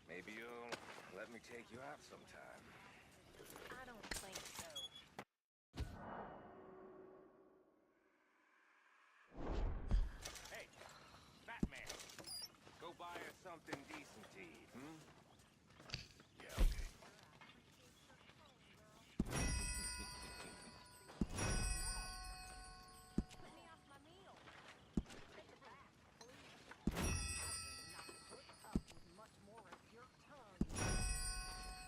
Maybe you'll let me take you out sometime. I don't think so. Hey, Batman, go buy us something decent to eat, hmm? Yeah, okay. Put me off my meal. Take it back, please. I will not put up with much more of your tongue.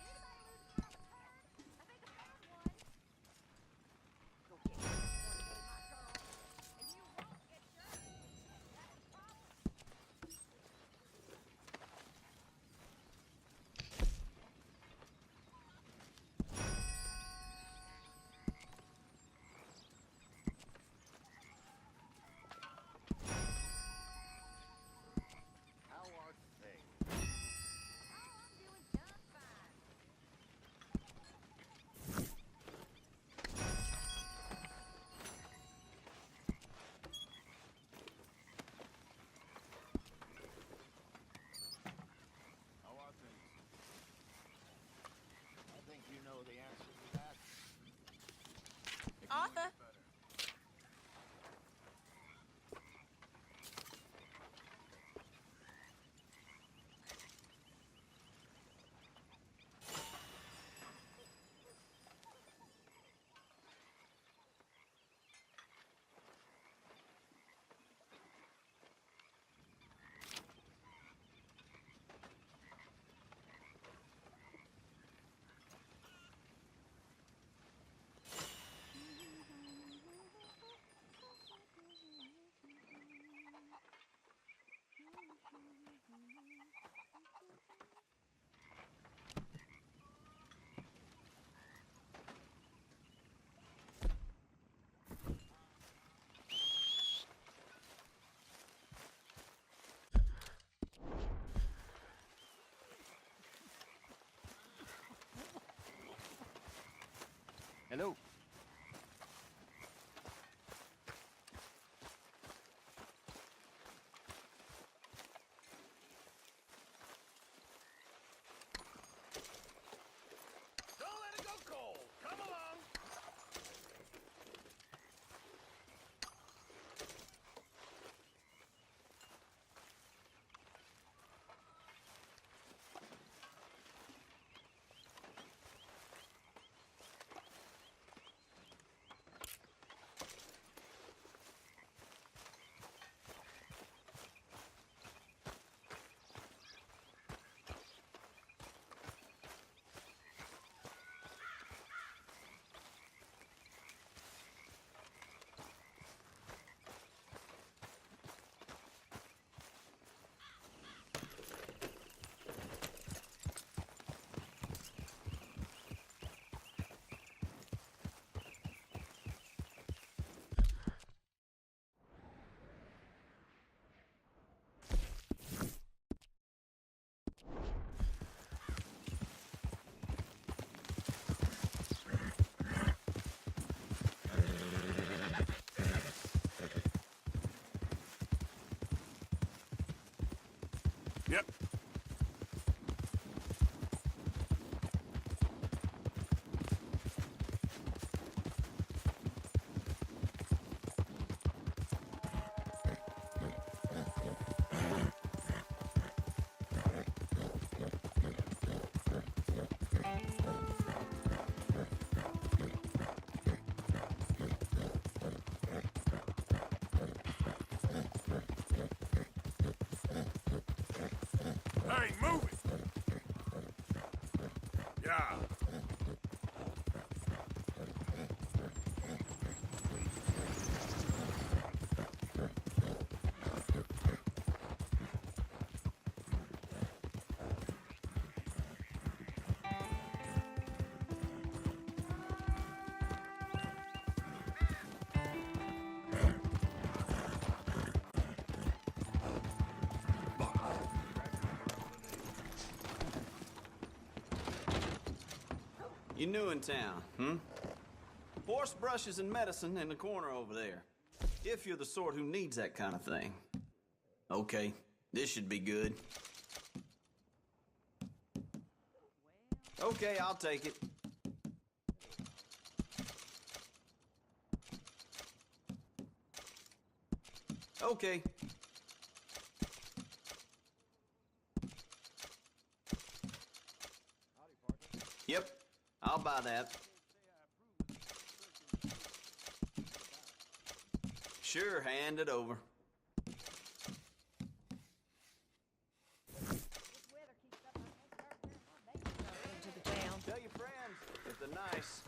Anybody losing around the turn? I think I found one. Go get yours one day, my girl. And you won't get yours. That's the problem. How are things? Oh, I'm doing just fine. How are things? I think you know the answer to that. It can only Arthur? get better. Hello. Don't let it go cold. Come along. Yep. Hey, move it! Yeah. You new in town, hmm? Horse brushes and medicine in the corner over there. If you're the sort who needs that kind of thing. Okay, this should be good. Okay, I'll take it. Okay. Yep, I'll buy that. Sure, hand it over. This weather keeps up, I can't start wearing my bathing suit into the town. Tell your friends if they're nice.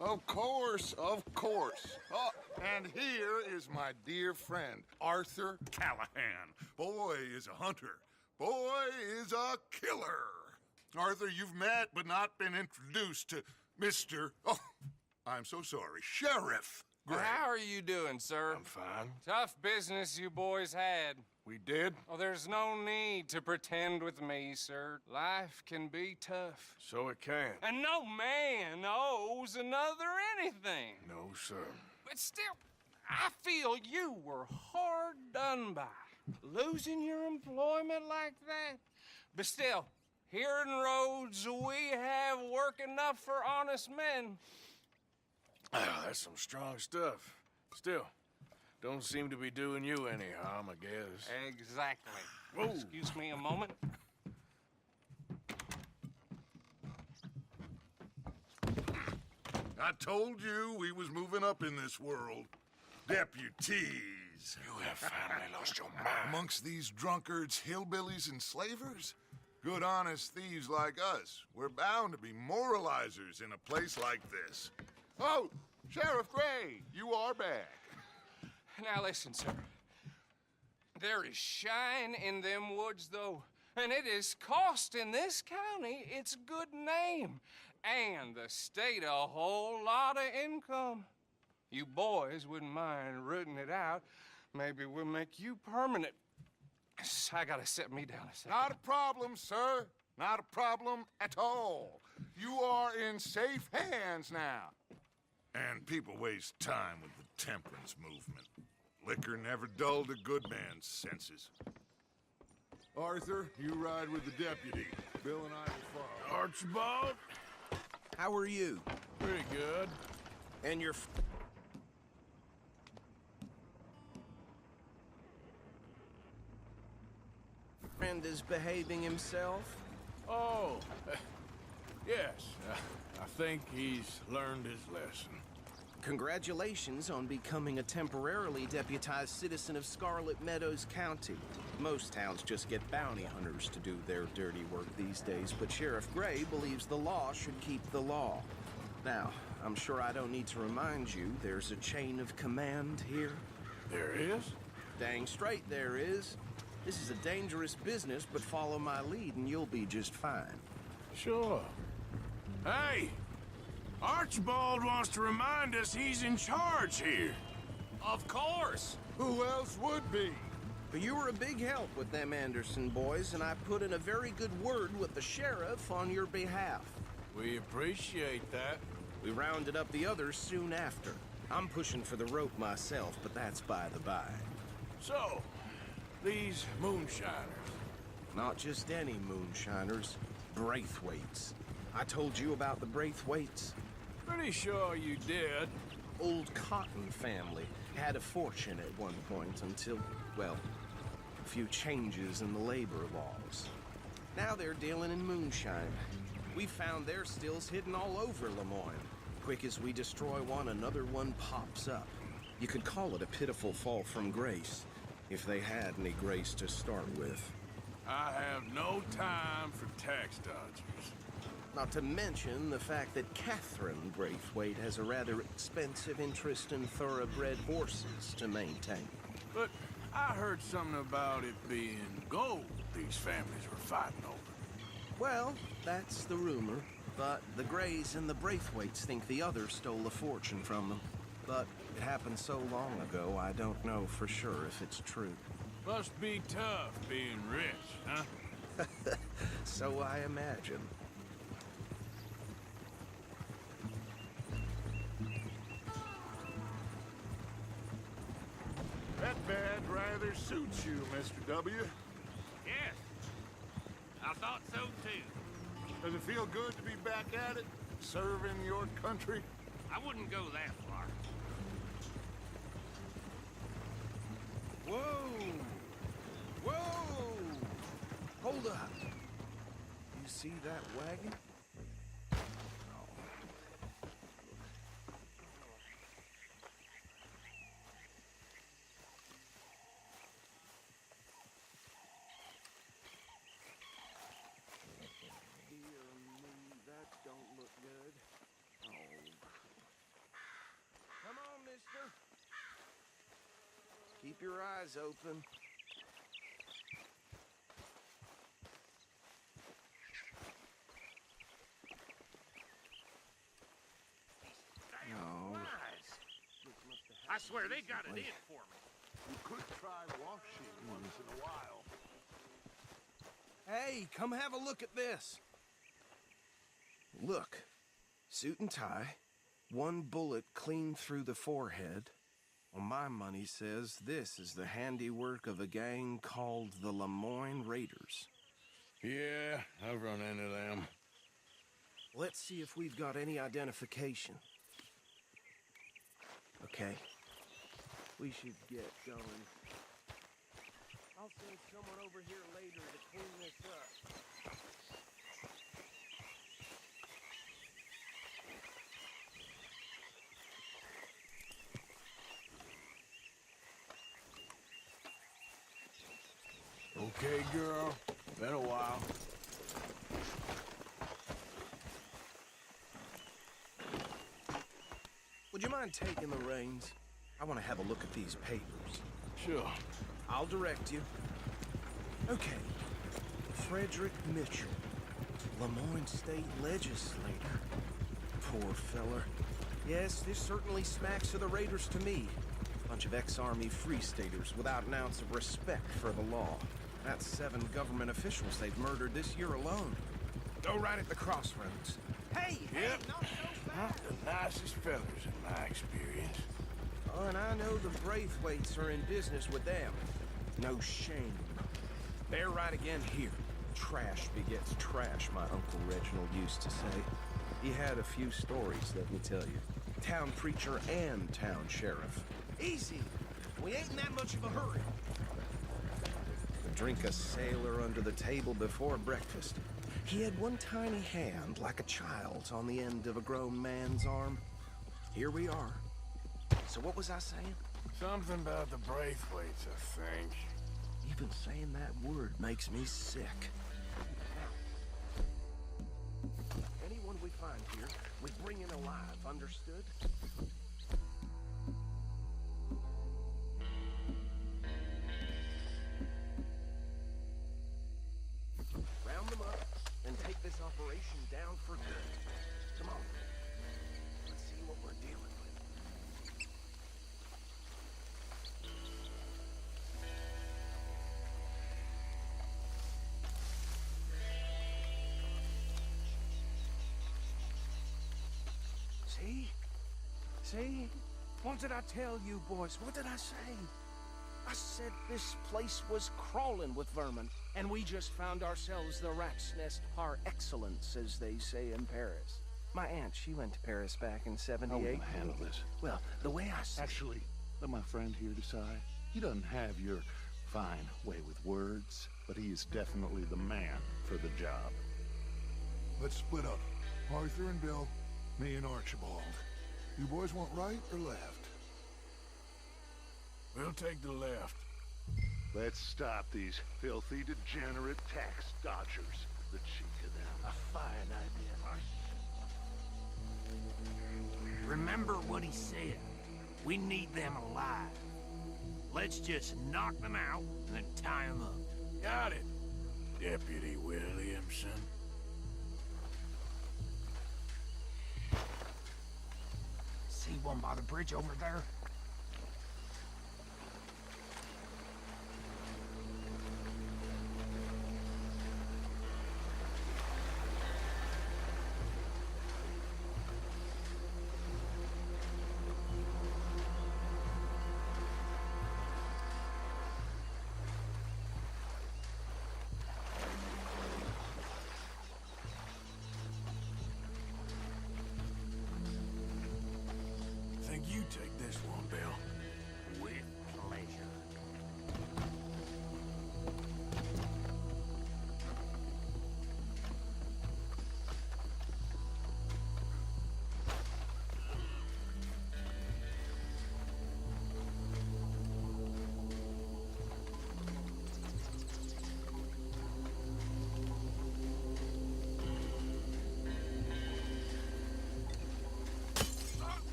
Of course, of course. Oh, and here is my dear friend, Arthur Callahan. Boy is a hunter. Boy is a killer. Arthur, you've met but not been introduced to Mr. Oh, I'm so sorry, Sheriff Gray. How are you doing, sir? I'm fine. Tough business you boys had. We did? Oh, there's no need to pretend with me, sir. Life can be tough. So it can. And no man owes another anything. No, sir. But still, I feel you were hard done by. Losing your employment like that. But still, here in Rhodes, we have work enough for honest men. Ah, that's some strong stuff. Still, don't seem to be doing you any harm, I guess. Exactly. Whoa. Excuse me a moment. I told you we was moving up in this world. Deputies. You have finally lost your mind. Amongst these drunkards, hillbillies, and slavers? Good honest thieves like us. We're bound to be moralizers in a place like this. Oh, Sheriff Gray, you are back. Now listen, sir. There is shine in them woods, though, and it is costing this county its good name and the state a whole lot of income. You boys wouldn't mind rooting it out. Maybe we'll make you permanent. I gotta set me down a second. Not a problem, sir. Not a problem at all. You are in safe hands now. And people waste time with the temperance movement. Liquor never dulled a good man's senses. Arthur, you ride with the deputy. Bill and I will follow. Archibald? How are you? Pretty good. And your friend is behaving himself? Oh, yes. I think he's learned his lesson. Congratulations on becoming a temporarily deputized citizen of Scarlet Meadows County. Most towns just get bounty hunters to do their dirty work these days, but Sheriff Gray believes the law should keep the law. Now, I'm sure I don't need to remind you there's a chain of command here. There is? Dang straight there is. This is a dangerous business, but follow my lead and you'll be just fine. Sure. Hey! Archibald wants to remind us he's in charge here. Of course. Who else would be? But you were a big help with them Anderson boys, and I put in a very good word with the sheriff on your behalf. We appreciate that. We rounded up the others soon after. I'm pushing for the rope myself, but that's by the by. So, these moonshiners. Not just any moonshiners, Braithwaites. I told you about the Braithwaites. Pretty sure you did. Old Cotton family had a fortune at one point until, well, a few changes in the labor laws. Now they're dealing in moonshine. We found their stills hidden all over Lemoyne. Quick as we destroy one, another one pops up. You could call it a pitiful fall from grace, if they had any grace to start with. I have no time for tax dodgers. Not to mention the fact that Catherine Braithwaite has a rather expensive interest in thoroughbred horses to maintain. But I heard something about it being gold these families were fighting over. Well, that's the rumor. But the Grays and the Braithwaites think the other stole a fortune from them. But it happened so long ago, I don't know for sure if it's true. Must be tough being rich, huh? So I imagine. weather suits you, Mr. W. Yes. I thought so too. Does it feel good to be back at it, serving your country? I wouldn't go that far. Whoa! Whoa! Hold up. You see that wagon? Dear me, that don't look good. Oh. Come on, mister. Keep your eyes open. No. I swear they got it in for me. You could try washing once in a while. Hey, come have a look at this. Look, suit and tie, one bullet clean through the forehead. Well, my money says this is the handiwork of a gang called the Lemoyne Raiders. Yeah, I've run into them. Let's see if we've got any identification. Okay, we should get going. I'll send someone over here later to clean this up. Okay, girl. Been a while. Would you mind taking the reins? I want to have a look at these papers. Sure. I'll direct you. Okay. Frederick Mitchell, Lemoyne State Legislator. Poor feller. Yes, this certainly smacks of the Raiders to me. Bunch of ex-Army Free Staters without an ounce of respect for the law. That's 7 government officials they've murdered this year alone. Go right at the crossroads. Hey, hey, not so fast! The nicest fellas in my experience. Oh, and I know the Braithwaites are in business with them. No shame. They're right again here. Trash begets trash, my Uncle Reginald used to say. He had a few stories, let me tell you. Town preacher and town sheriff. Easy. We ain't in that much of a hurry. Drink a sailor under the table before breakfast. He had one tiny hand, like a child's, on the end of a grown man's arm. Here we are. So what was I saying? Something about the Braithwaites, I think. Even saying that word makes me sick. Anyone we find here, we bring in alive, understood? Round them up and take this operation down for good. Come on. Let's see what we're dealing with. See? See? What did I tell you, boys? What did I say? I said this place was crawling with vermin, and we just found ourselves the rat's nest par excellence, as they say in Paris. My aunt, she went to Paris back in How are we '78. gonna handle this? Well, the way I see Actually, let my friend here decide. He doesn't have your fine way with words, but he is definitely the man for the job. Let's split up. Arthur and Bill, me and Archibald. You boys want right or left? We'll take the left. Let's stop these filthy, degenerate tax dodgers. The cheek of them. A fine idea. Remember what he said. We need them alive. Let's just knock them out and then tie them up. Got it, Deputy Williamson. See one by the bridge over there? You take this one, Bill. With pleasure.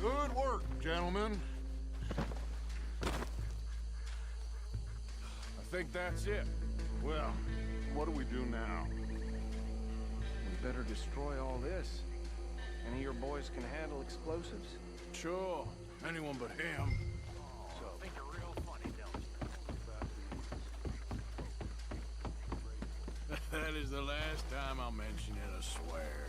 Good work, gentlemen. I think that's it. Well, what do we do now? We better destroy all this. Any of your boys can handle explosives? Sure. Anyone but him. Think you're real funny, don't you? That is the last time I'll mention it, I swear.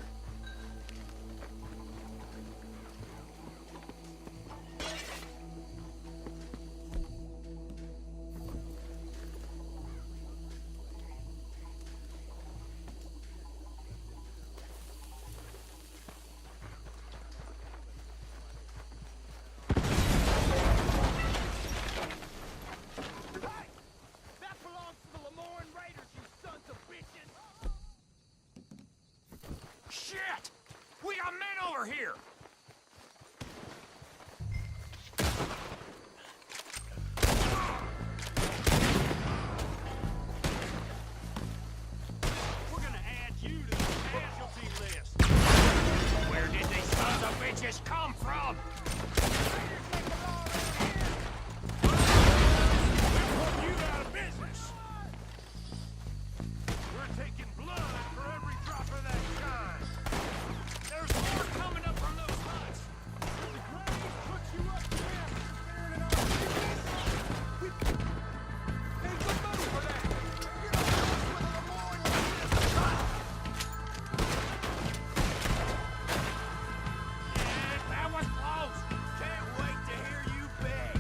That belongs to the Lemoyne Raiders, you sons of bitches! Shit! We got men over here! We're gonna add you to the casualty list. Where did these sons of bitches come from? Put you out of business. We're taking blood for every drop of that shine. There's more coming up from those huts. The Graves put you up there for sparing it all. Hey, good move for that. You're not close with a Lemoyne Raiders. Yeah, that was close. Can't wait to hear you beg.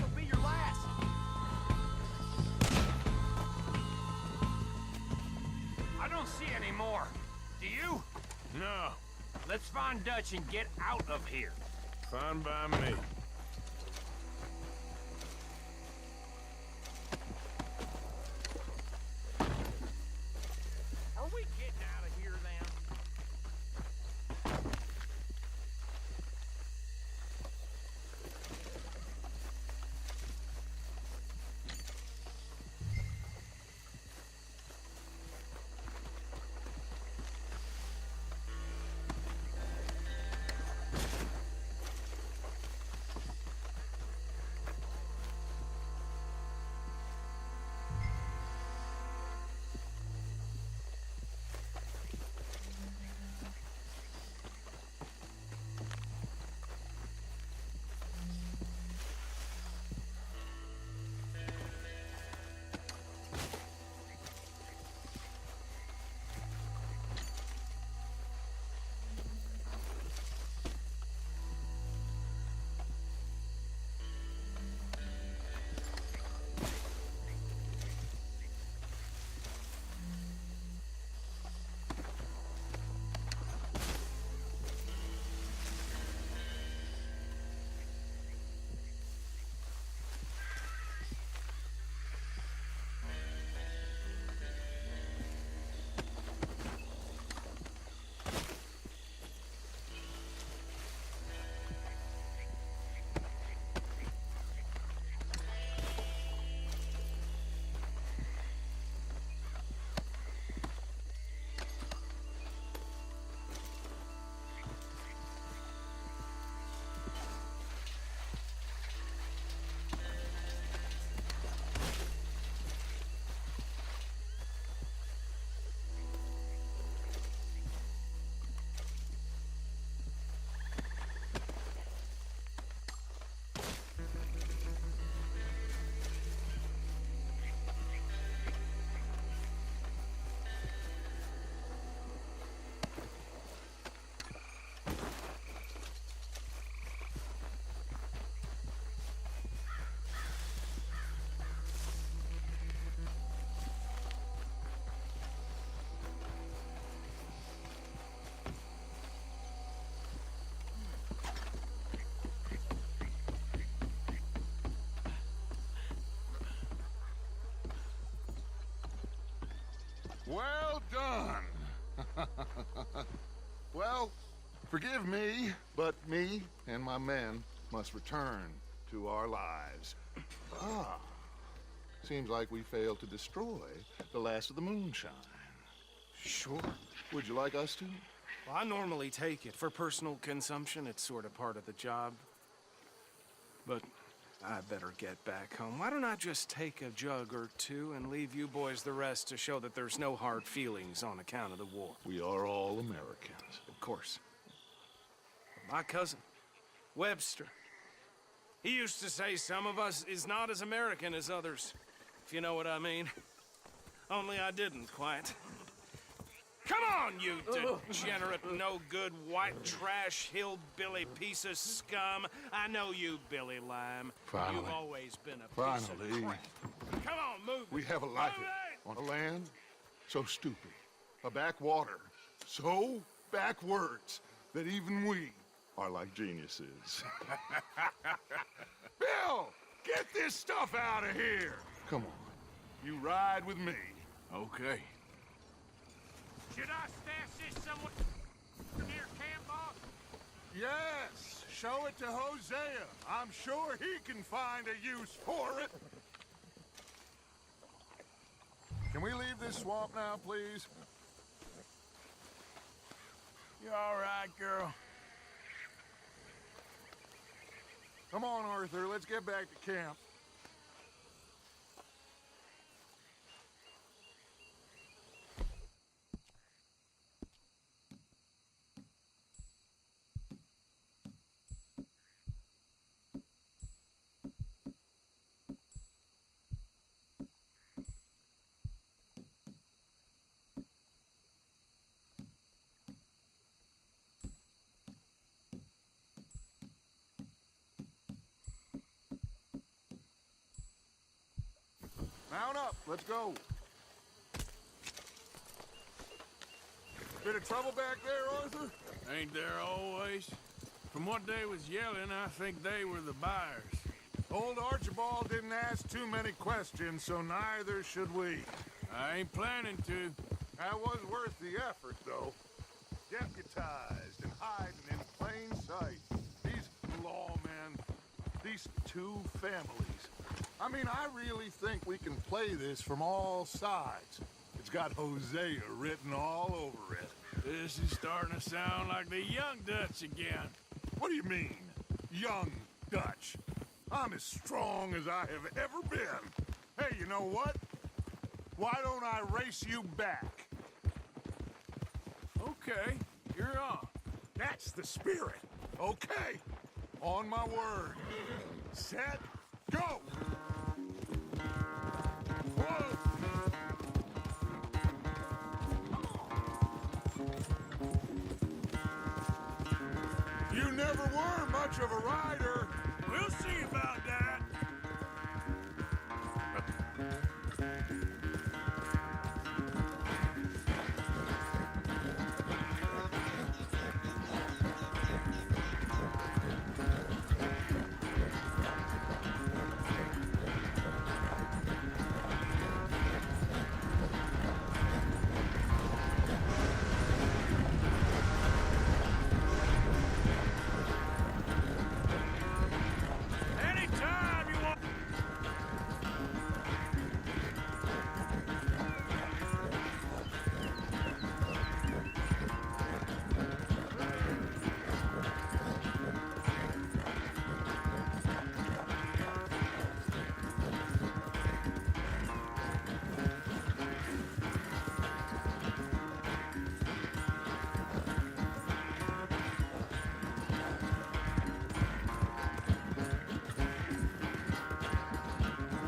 This'll be your last. I don't see any more. Do you? No. Let's find Dutch and get out of here. Fine by me. Are we getting out of here then? Well done. Well, forgive me, but me and my men must return to our lives. Ah, seems like we failed to destroy the last of the moonshine. Sure. Would you like us to? Well, I normally take it for personal consumption. It's sort of part of the job. But I better get back home. Why don't I just take a jug or two and leave you boys the rest to show that there's no hard feelings on account of the war? We are all Americans. Of course. My cousin, Webster, he used to say some of us is not as American as others, if you know what I mean. Only I didn't quite. Come on, you degenerate, no-good, white trash, hillbilly piece of scum. I know you, Billy Lime. Finally. You've always been a piece of Finally. crap. Come on, move it. We have a life Move it! on a land so stupid, a backwater so backwards that even we are like geniuses. Bill, get this stuff out of here. Come on, you ride with me. Okay. Should I stash this somewhere near camp, boss? Yes, show it to Hosea. I'm sure he can find a use for it. Can we leave this swamp now, please? You all right, girl? Come on, Arthur, let's get back to camp. Mount up, let's go. Bit of trouble back there, Arthur? Ain't there always? From what they was yelling, I think they were the buyers. Old Archibald didn't ask too many questions, so neither should we. I ain't planning to. That was worth the effort, though. Deputized and hiding in plain sight. These lawmen, these two families. I mean, I really think we can play this from all sides. It's got Hosea written all over it. This is starting to sound like the Young Dutch again. What do you mean, young Dutch? I'm as strong as I have ever been. Hey, you know what? Why don't I race you back? Okay, you're on. That's the spirit. Okay, on my word. Set, go! Whoa! You never were much of a rider. We'll see about that. Anytime you want.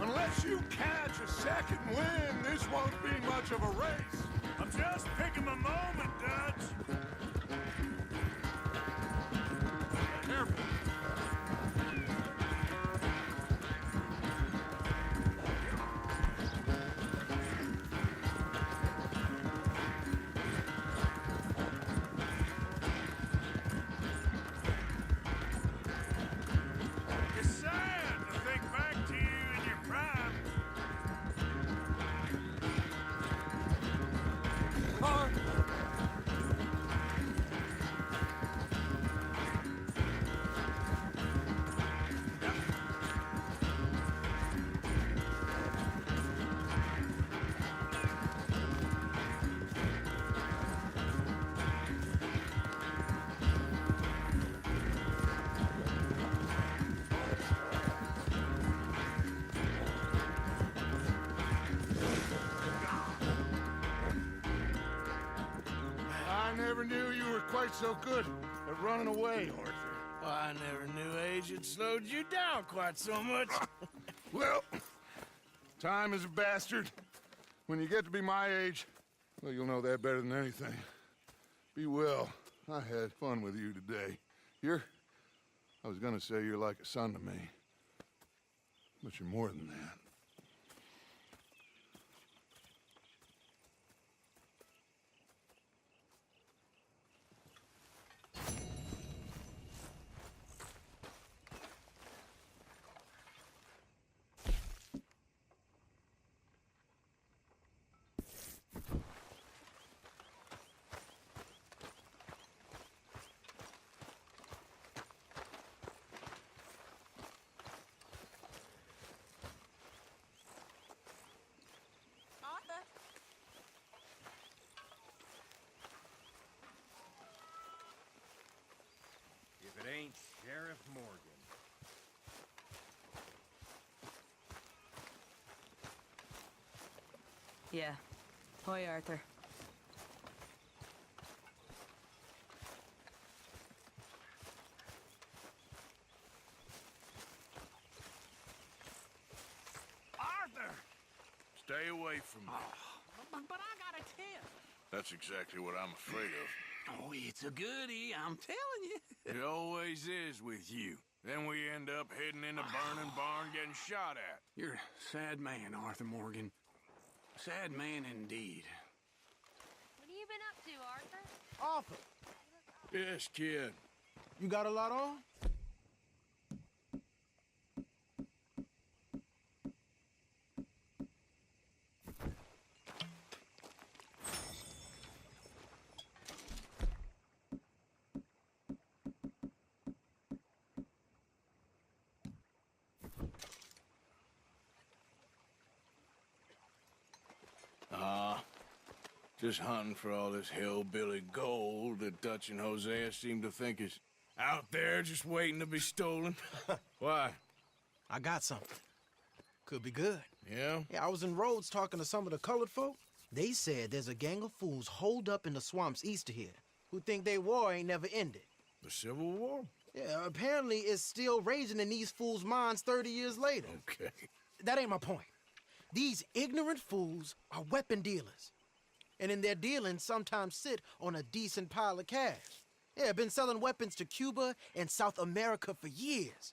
Unless you catch a second wind, this won't be much of a race. I'm just picking my moment, Dutch. Careful. It's sad to think back to you in your prime. quite so good at running away, Arthur. Well, I never knew age had slowed you down quite so much. Well, time is a bastard. When you get to be my age, well, you'll know that better than anything. Be well. I had fun with you today. I was gonna say you're like a son to me, but you're more than that. Arthur. If it ain't Sheriff Morgan. Yeah. Hoi, Arthur. Arthur! Stay away from me. But I got a tip. That's exactly what I'm afraid of. Oh, it's a goodie, I'm telling you. It always is with you. Then we end up heading in a burning barn getting shot at. You're a sad man, Arthur Morgan. Sad man indeed. What have you been up to, Arthur? Arthur, Yes, kid. you got a lot on? Just hunting for all this hillbilly gold that Dutch and Hosea seem to think is out there just waiting to be stolen. Why? I got something. Could be good. Yeah? Yeah, I was in Rhodes talking to some of the colored folk. They said there's a gang of fools holed up in the swamps east of here who think their war ain't never ended. The Civil War? Yeah, apparently it's still raging in these fools' minds 30 years later. Okay. That ain't my point. These ignorant fools are weapon dealers. And in their dealings sometimes sit on a decent pile of cash. Yeah, been selling weapons to Cuba and South America for years.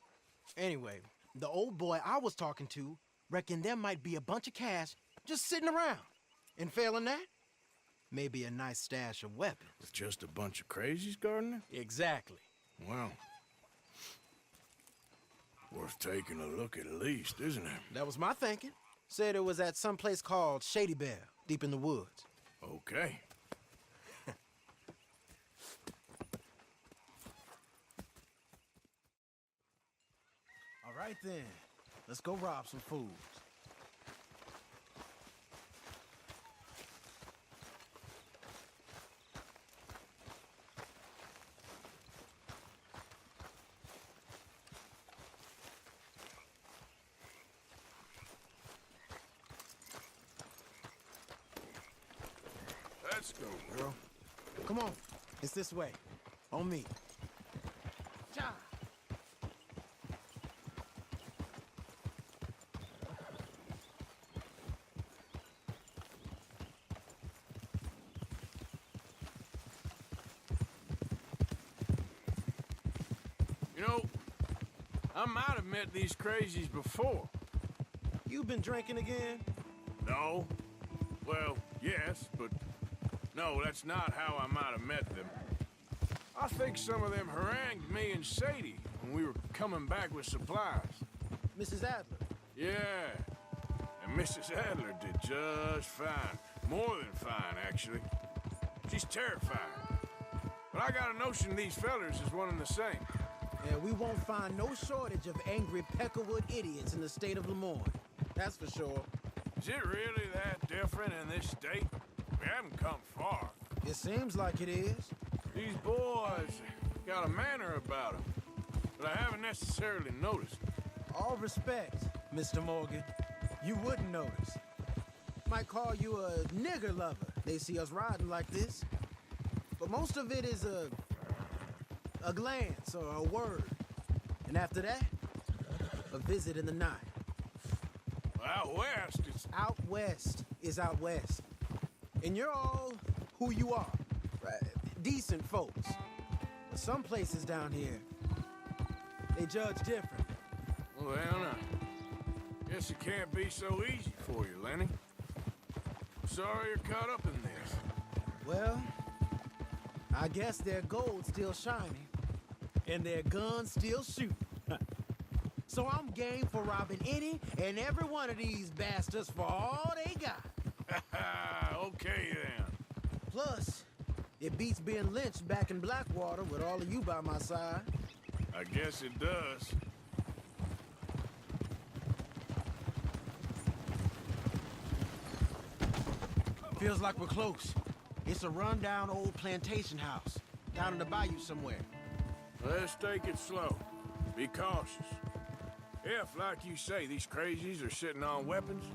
Anyway, the old boy I was talking to reckoned there might be a bunch of cash just sitting around. And failing that, maybe a nice stash of weapons. With just a bunch of crazies guarding it? Exactly. Well, worth taking a look at least, isn't it? That was my thinking. Said it was at some place called Shady Belle, deep in the woods. Okay. All right then, let's go rob some fools. Let's go, girl. Come on, it's this way. On me. Cha! You know, I might have met these crazies before. You been drinking again? No. Well, yes, but no, that's not how I might have met them. I think some of them harangued me and Sadie when we were coming back with supplies. Mrs. Adler. Yeah, and Mrs. Adler did just fine. More than fine, actually. She's terrifying. But I got a notion these fellers is one and the same. Yeah, we won't find no shortage of angry Peckerwood idiots in the state of Lemoyne. That's for sure. Is it really that different in this state? We haven't come far. It seems like it is. These boys got a manner about them, but I haven't necessarily noticed. All respect, Mr. Morgan. You wouldn't notice. Might call you a nigger lover. They see us riding like this. most of it is a glance or a word. And after that, a visit in the night. Out west, it's... Out west is out west. And you're all who you are. Right? Decent folks. But some places down here, they judge different. Well, guess it can't be so easy for you, Lenny. Sorry you're caught up in this. Well, I guess their gold's still shining, and their guns still shoot. So I'm game for robbing any and every one of these bastards for all they got. Okay, then. Plus, it beats being lynched back in Blackwater with all of you by my side. I guess it does. Feels like we're close. It's a rundown old plantation house, down in the bayou somewhere. Let's take it slow. Be cautious. If, like you say, these crazies are sitting on weapons,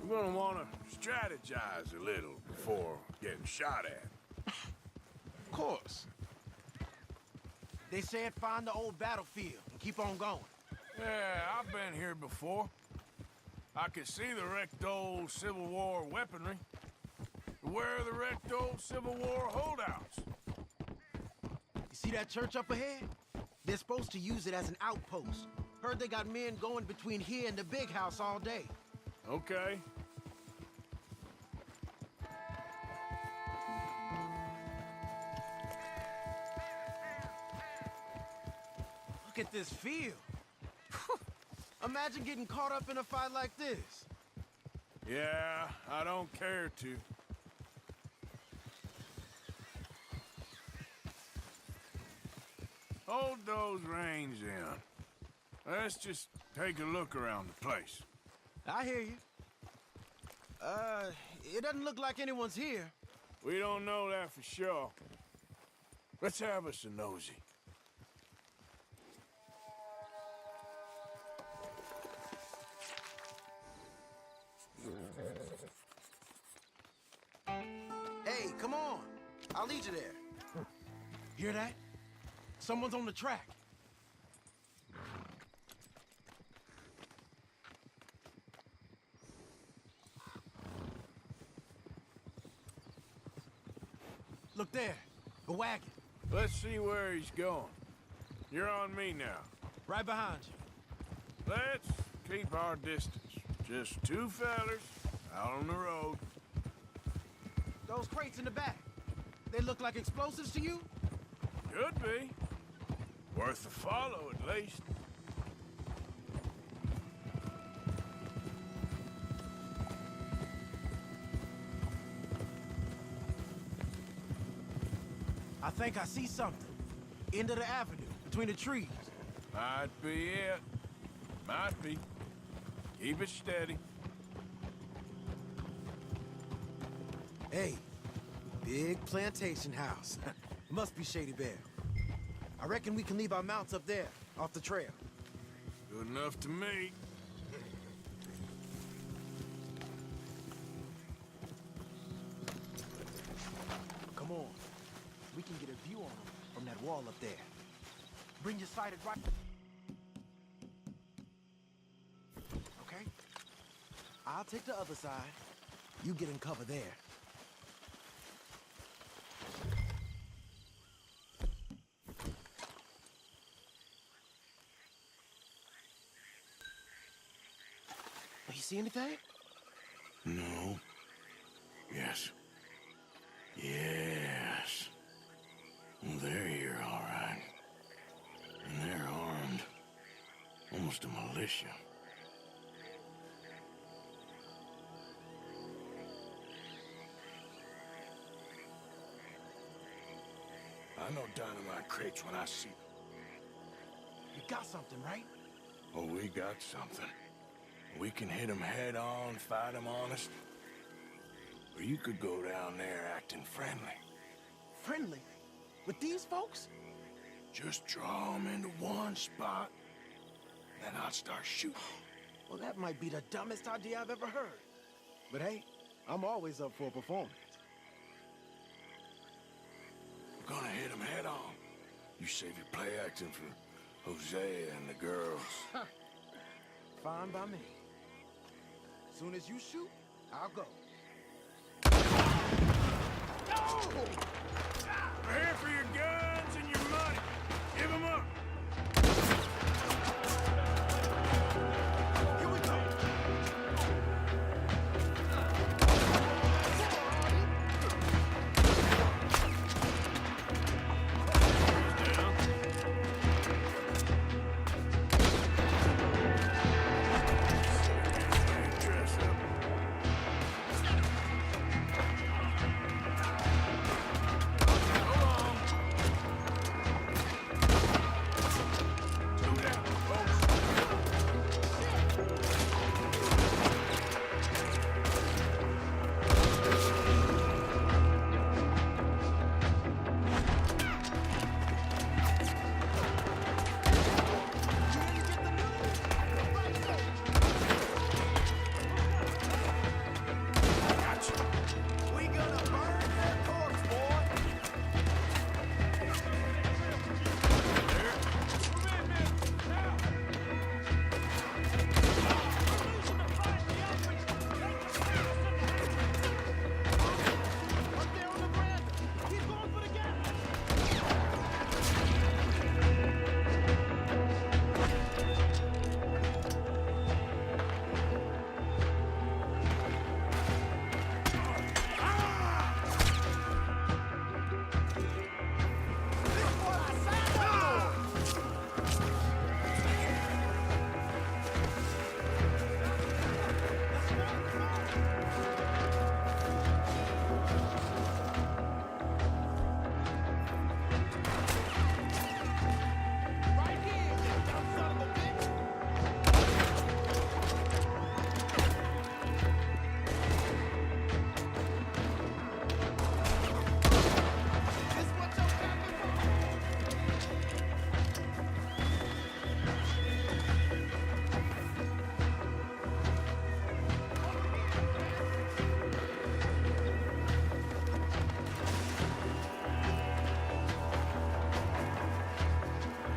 we're gonna want to strategize a little before getting shot at. Of course. They said find the old battlefield and keep on going. Yeah, I've been here before. I can see the wrecked old Civil War weaponry. Where are the wrecked old Civil War holdouts? You see that church up ahead? They're supposed to use it as an outpost. Heard they got men going between here and the big house all day. Okay. Look at this field. Imagine getting caught up in a fight like this. Yeah, I don't care to. Hold those reins in. Let's just take a look around the place. I hear you. It doesn't look like anyone's here. We don't know that for sure. Let's have us a nosy. Hey, come on. I'll lead you there. Hear that? Someone's on the track. Look there, a wagon. Let's see where he's going. You're on me now. Right behind you. Let's keep our distance. Just two fellers out on the road. Those crates in the back, they look like explosives to you? Could be. Worth a follow, at least. I think I see something. End of the avenue, between the trees. Might be it. Might be. Keep it steady. Hey, big plantation house. Must be Shady Bear. I reckon we can leave our mounts up there, off the trail. Good enough to me. Come on. We can get a view on them from that wall up there. Bring your sighted right... Okay? I'll take the other side. You get in cover there. You see anything? No. Yes. Yes. Well, they're here, all right. And they're armed. Almost a militia. I know dynamite crates when I see them. You got something, right? Oh, we got something. We can hit them head on, fight them honest. Or you could go down there acting friendly. Friendly? With these folks? Just draw them into one spot, then I'll start shooting. Well, that might be the dumbest idea I've ever heard. But hey, I'm always up for a performance. We're gonna hit them head on. You save your play acting for Hosea and the girls. Fine by me. Soon as you shoot, I'll go. We're here for your guns and your money. Give them up. Here we go. Dress up. We gonna burn their corpse, boy. Up there on the veranda. He's going for the gas. Right here, you dumb son of a bitch. This what your family for?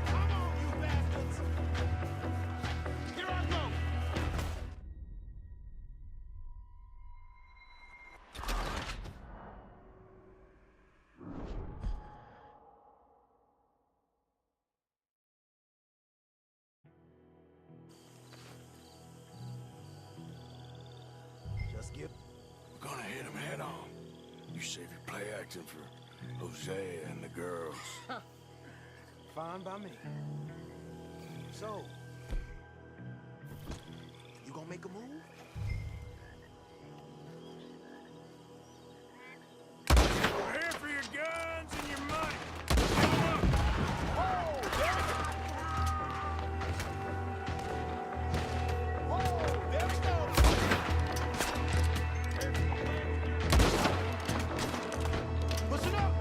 Come on, you bastards. Here I go. Just give. We're gonna hit them head on. You save your play acting for Hosea and the girls. Fine by me. So, you gonna make a move? We're here for your guns and your money. Give them up. There we go. Push it up.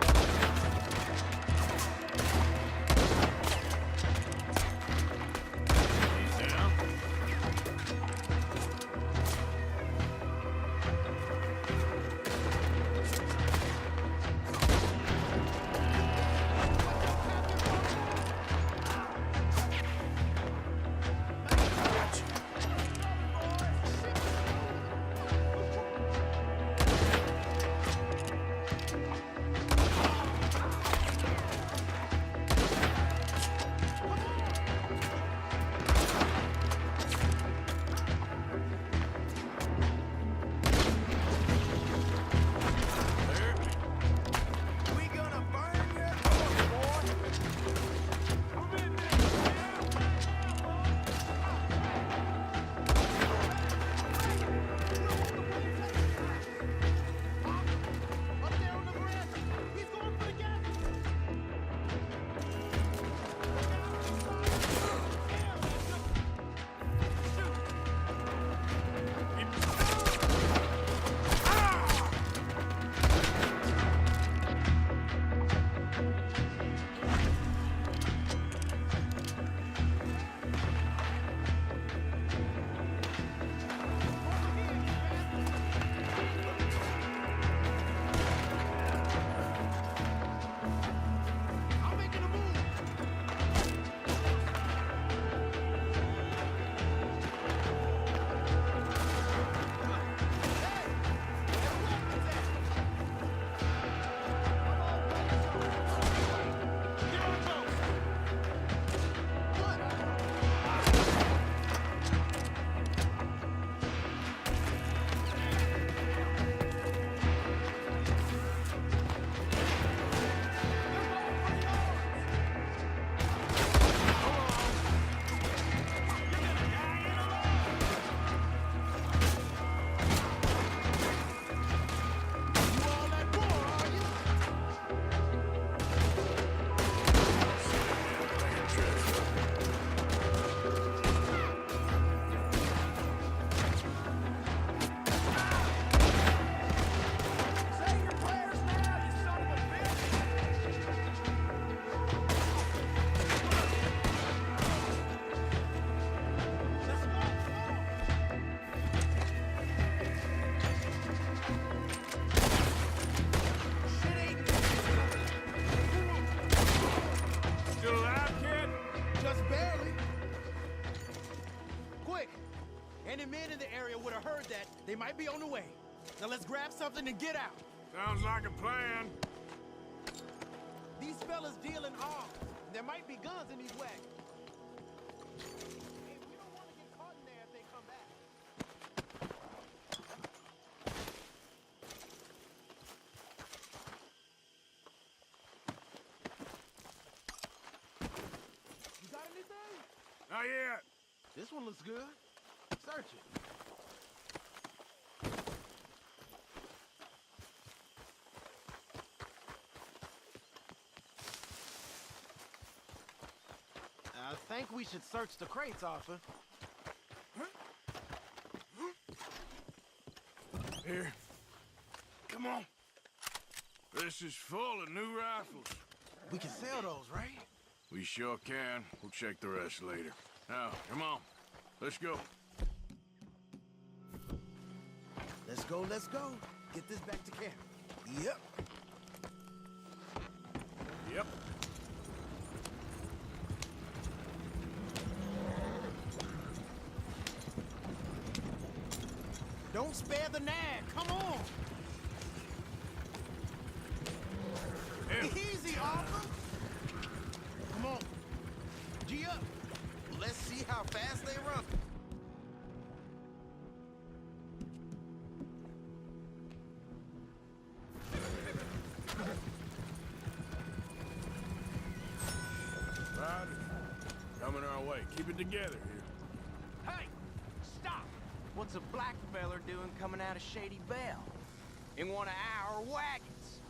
He's down. quick! Any men in the area would have heard that. They might be on the way. Now let's grab something and get out. Sounds like a plan. These fellas deal in arms. There might be guns in these wagons. Hey, we don't want to get caught in there if they come back. You got anything? Not yet. This one looks good. Search it. I think we should search the crates, Arthur. Here. Come on. This is full of new rifles. We can sell those, right? We sure can. We'll check the rest later. Now, come on. Let's go. Let's go, let's go. Get this back to camp. Yep. Yep. Don't spare the nag. Come on. Yeah. Easy, Arthur. Come on. G up. Let's see how fast they run. Right. Coming our way. Keep it together here. Hey! Stop! What's a black feller doing coming out of Shady Belle? In one of our wagons?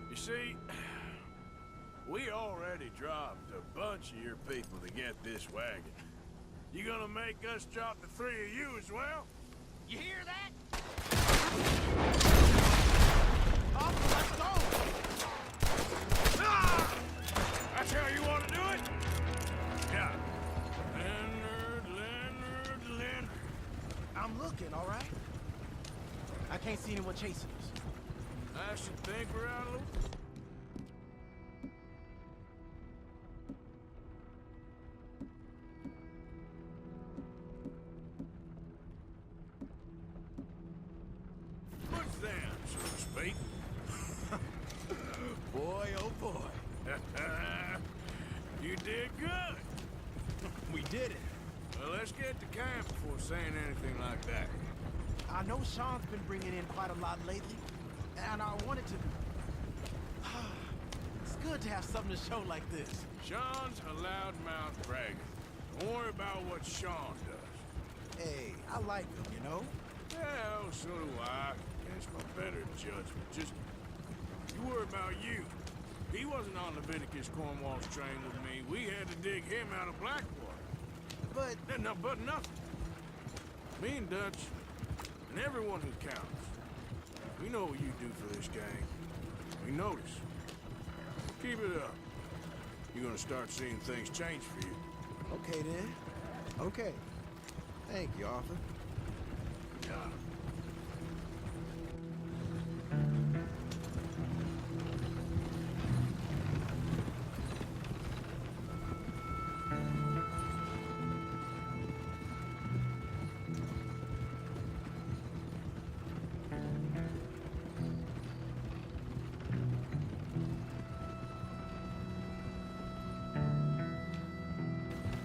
You see, we already dropped a bunch of your people to get this wagon. You gonna make us drop the three of you as well? You hear that? Arthur, let's go. Ah! That's how you want to do it? Yeah. Leonard. I'm looking, all right? I can't see anyone chasing us. I should think we're out of the... What's them, so to speak? Boy, oh boy. You did good. We did it. Well, let's get to camp before saying anything like that. I know Sean's been bringing in quite a lot lately, and I wanted to... It's good to have something to show like this. Sean's a loudmouth bragger. Don't worry about what Sean does. Hey, I like him, you know? Yeah, oh, so do I. Against my better judgment. Just, you worry about you. He wasn't on Leviticus Cornwall's train with me. We had to dig him out of Blackwater. But... But nothing. Me and Dutch, and everyone who counts, we know what you do for this gang. We notice. Keep it up. You're gonna start seeing things change for you. Okay, then. Okay. Thank you, Arthur. Yeah.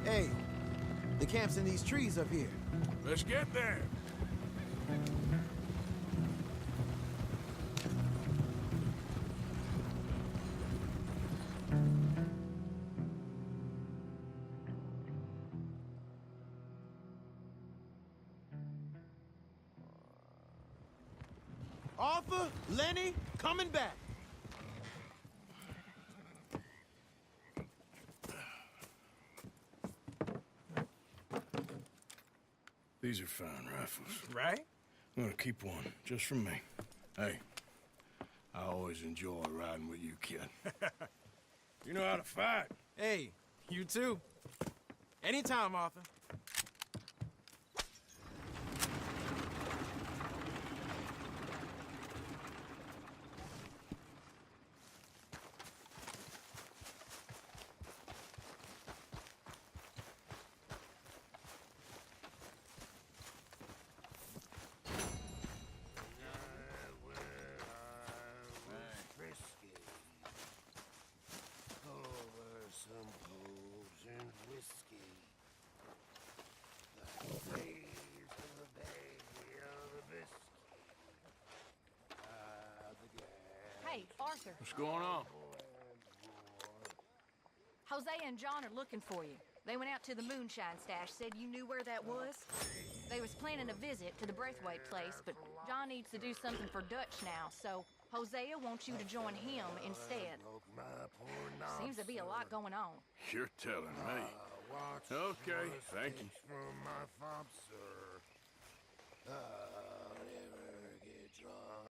Hey, the camp's in these trees up here. Let's get there. Arthur, Lenny, coming back. These are fine rifles. Right? I'm gonna keep one, just for me. Hey, I always enjoy riding with you, kid. You know how to fight. Hey, you too. Anytime, Arthur. Hey, Arthur. What's going on? Jose and John are looking for you. They went out to the moonshine stash, said you knew where that was. They was planning a visit to the Braithwaite place, but John needs to do something for Dutch now, so Hosea wants you to join him instead. Seems to be a lot going on. You're telling me. Okay, thank you. From my fob, sir.